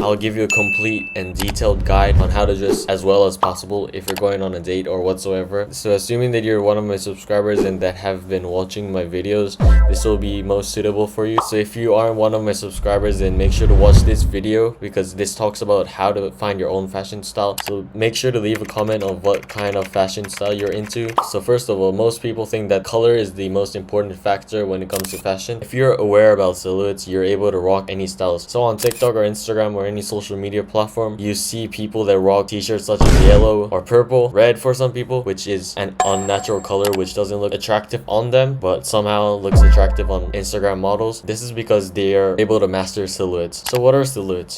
I'll give you a complete and detailed guide on how to dress as well as possible if you're going on a date or whatsoever. So assuming that you're one of my subscribers and that have been watching my videos, this will be most suitable for you. So if you aren't one of my subscribers, then make sure to watch this video because this talks about how to find your own fashion style. So make sure to leave a comment on what kind of fashion style you're into. So first of all, most people think that color is the most important factor when it comes to fashion. If you're aware about silhouettes, you're able to rock any styles. So on TikTok or Instagram or any social media platform, you see people that rock t-shirts such as yellow or purple, red for some people, which is an unnatural color which doesn't look attractive on them but somehow looks attractive on Instagram models. This is because they are able to master silhouettes. So what are silhouettes?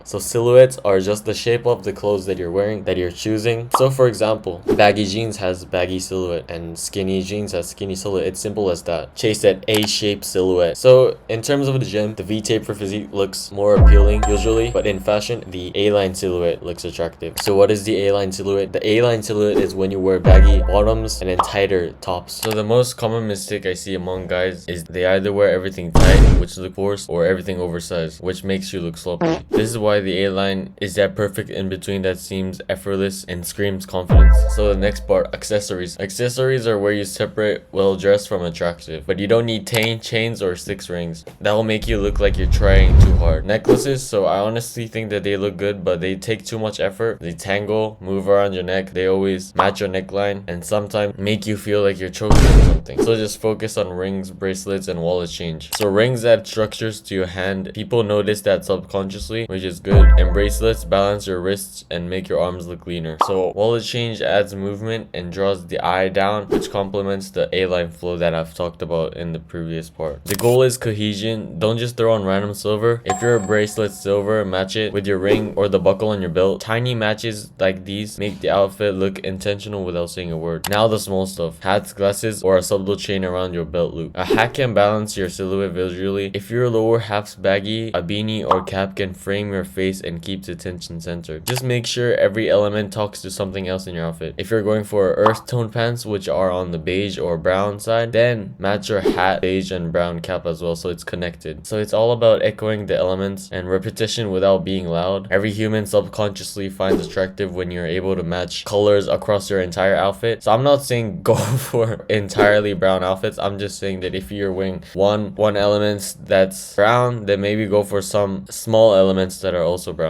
So silhouettes are just the shape of the clothes that you're wearing, that you're choosing. So for example, baggy jeans has baggy silhouette and skinny jeans has skinny silhouette. It's simple as that. Chase that A-shaped silhouette. So in terms of the gym, the V-tape for physique looks more appealing usually, but in fashion, the A-line silhouette looks attractive. So what is the A-line silhouette? The A-line silhouette is when you wear baggy bottoms and then tighter tops. So the most common mistake I see among guys is they either wear everything tight, which look forced, or everything oversized, which makes you look sloppy. This is why the A-line is that perfect in between that seems effortless and screams confidence. So the next part, accessories. Accessories are where you separate well dressed from attractive, but you don't need chains or 6 rings. That will make you look like you're trying too hard. Necklaces, so I honestly think that they look good, but they take too much effort. They tangle, move around your neck, they always match your neckline, and sometimes make you feel like you're choking on something. So just focus on rings, bracelets, and wallet change. So rings add structures to your hand. People notice that subconsciously, which is good. And bracelets balance your wrists and make your arms look leaner. So wallet change adds movement and draws the eye down, which complements the A-line flow that I've talked about in the previous part. The goal is cohesion. Don't just throw on random silver. If your bracelet silver, match it with your ring or the buckle on your belt. Tiny matches like these make the outfit look intentional without saying a word. Now the small stuff. Hats, glasses, or a subtle chain around your belt loop. A hat can balance your silhouette visually. If your lower half's baggy, a beanie or cap can frame your face and keeps attention centered. Just make sure every element talks to something else in your outfit. If you're going for earth tone pants, which are on the beige or brown side, then match your hat, beige and brown cap as well, so it's connected. So it's all about echoing the elements and repetition without being loud. Every human subconsciously finds attractive when you're able to match colors across your entire outfit. So I'm not saying go for entirely brown outfits. I'm just saying that if you're wearing one element that's brown, then maybe go for some small elements that are also brown.